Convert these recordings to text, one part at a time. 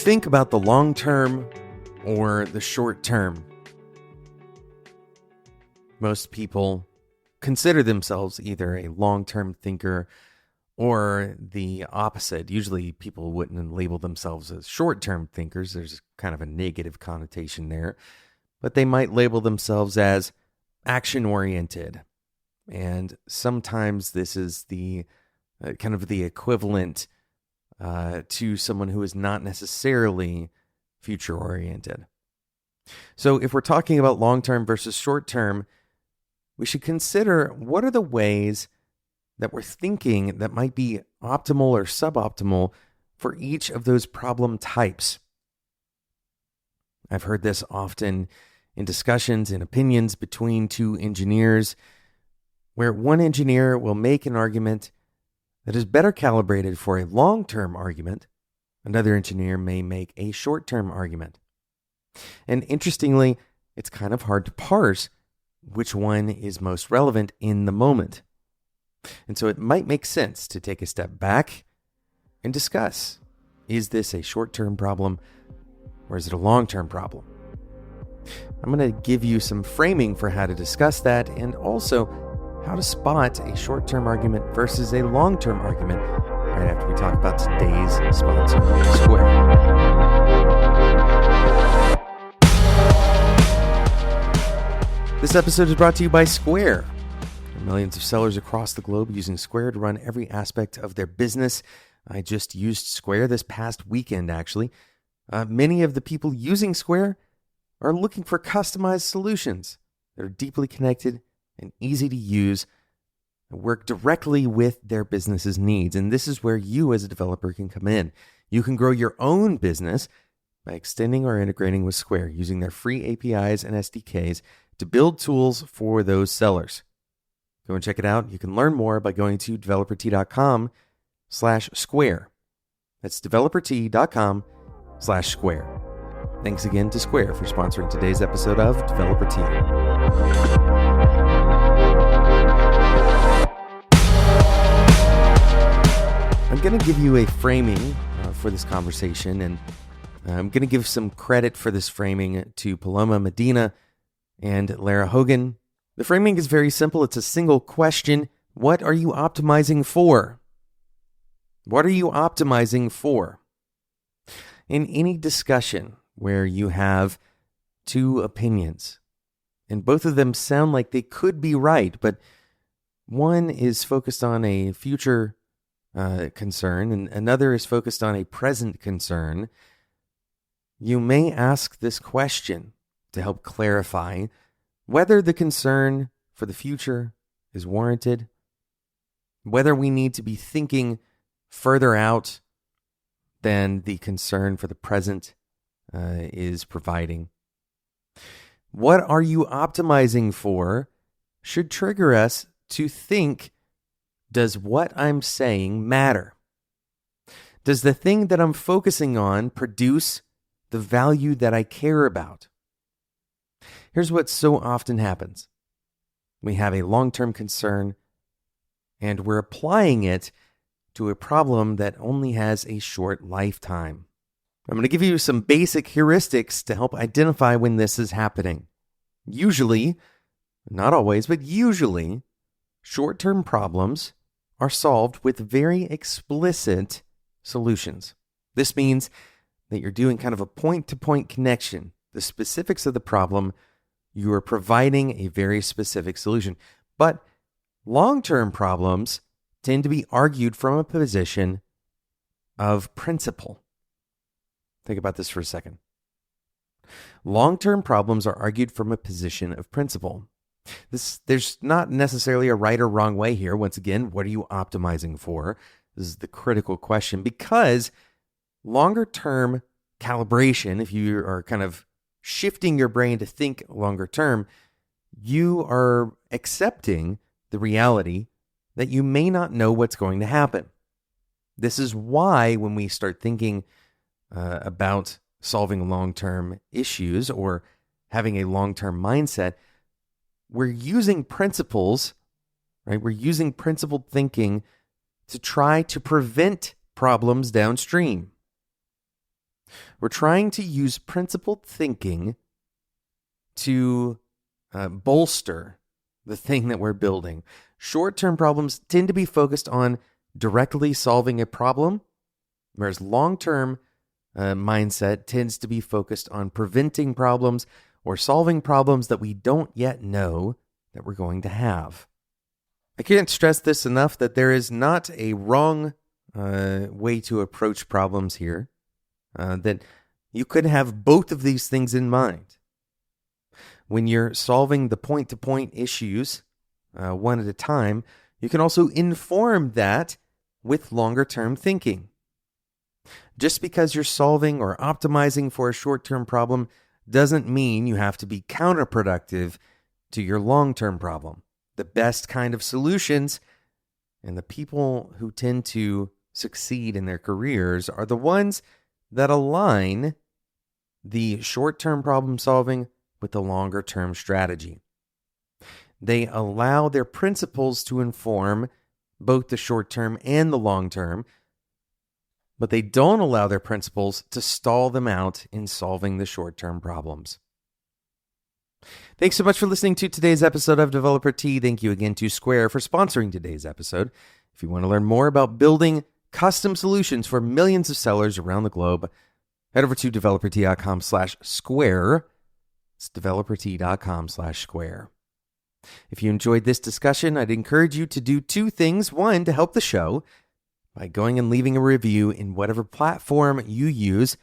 think about the long term or the short term, most people consider themselves either a long-term thinker or the opposite. Usually people wouldn't label themselves as short-term thinkers. There's kind of a negative connotation there. But they might label themselves as action-oriented. And sometimes this is the kind of the equivalent to someone who is not necessarily future-oriented. So if we're talking about long-term versus short-term, we should consider what are the ways that we're thinking that might be optimal or suboptimal for each of those problem types. I've heard this often in discussions and opinions between two engineers, where one engineer will make an argument that is better calibrated for a long-term argument. Another engineer may make a short-term argument. And interestingly, it's kind of hard to parse which one is most relevant in the moment. And so it might make sense to take a step back and discuss, is this a short-term problem or is it a long-term problem? I'm going to give you some framing for how to discuss that and also how to spot a short-term argument versus a long-term argument right after we talk about today's sponsor, Square. This episode is brought to you by Square. There are millions of sellers across the globe using Square to run every aspect of their business. I just used Square this past weekend, actually. Many of the people using Square are looking for customized solutions that are deeply connected and easy to use and work directly with their business's needs. And this is where you as a developer can come in. You can grow your own business by extending or integrating with Square using their free APIs and SDKs to build tools for those sellers. Go and check it out. You can learn more by going to developert.com/square. That's developert.com/square. Thanks again to Square for sponsoring today's episode of Developer Tea. I'm going to give you a framing for this conversation, and I'm going to give some credit for this framing to Paloma Medina and Lara Hogan. The framing is very simple. It's a single question. What are you optimizing for? What are you optimizing for? In any discussion where you have two opinions, and both of them sound like they could be right, but one is focused on a future concern and another is focused on a present concern, you may ask this question to help clarify whether the concern for the future is warranted, whether we need to be thinking further out than the concern for the present is providing. What are you optimizing for should trigger us to think, does what I'm saying matter? Does the thing that I'm focusing on produce the value that I care about? Here's what so often happens. We have a long-term concern and we're applying it to a problem that only has a short lifetime. I'm going to give you some basic heuristics to help identify when this is happening. Usually, not always, but usually, short-term problems are solved with very explicit solutions. This means that you're doing kind of a point-to-point connection. The specifics of the problem, you are providing a very specific solution. But long-term problems tend to be argued from a position of principle. Think about this for a second. Long-term problems are argued from a position of principle. There's not necessarily a right or wrong way here. Once again, what are you optimizing for? This is the critical question, because longer-term calibration, if you are kind of shifting your brain to think longer term, you are accepting the reality that you may not know what's going to happen. This is why when we start thinking about solving long-term issues or having a long-term mindset, we're using principles, right? We're using principled thinking to try to prevent problems downstream. We're trying to use principled thinking to bolster the thing that we're building. Short-term problems tend to be focused on directly solving a problem, whereas long-term mindset tends to be focused on preventing problems or solving problems that we don't yet know that we're going to have. I can't stress this enough that there is not a wrong way to approach problems here, that you could have both of these things in mind. When you're solving the point-to-point issues one at a time, you can also inform that with longer-term thinking. Just because you're solving or optimizing for a short-term problem doesn't mean you have to be counterproductive to your long-term problem. The best kind of solutions and the people who tend to succeed in their careers are the ones that align the short-term problem solving with the longer-term strategy. They allow their principles to inform both the short-term and the long-term, but they don't allow their principles to stall them out in solving the short-term problems. Thanks so much for listening to today's episode of Developer Tea. Thank you again to Square for sponsoring today's episode. If you want to learn more about building custom solutions for millions of sellers around the globe, head over to developertea.com/square. It's developertea.com/square. If you enjoyed this discussion, I'd encourage you to do two things. One, to help the show by going and leaving a review in whatever platform you use.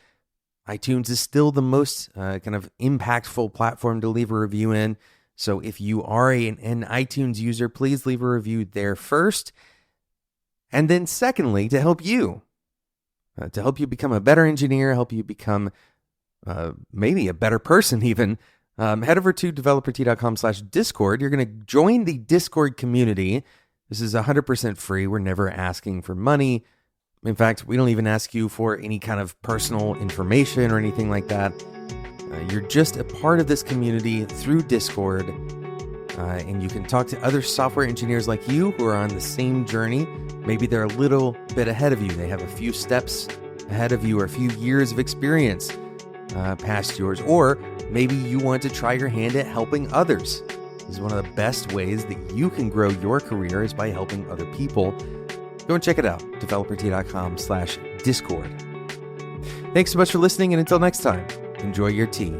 iTunes is still the most kind of impactful platform to leave a review in. So if you are an iTunes user, please leave a review there first. And then secondly, to help you become a better engineer, help you become maybe a better person even, head over to developertea.com/Discord. You're going to join the Discord community. This is 100% free. We're never asking for money. In fact, we don't even ask you for any kind of personal information or anything like that. You're just a part of this community through Discord, and you can talk to other software engineers like you who are on the same journey. Maybe they're a little bit ahead of you. They have a few steps ahead of you or a few years of experience past yours. Or maybe you want to try your hand at helping others. This is one of the best ways that you can grow your career is by helping other people. Go and check it out, developertea.com/Discord. Thanks so much for listening, and until next time, enjoy your tea.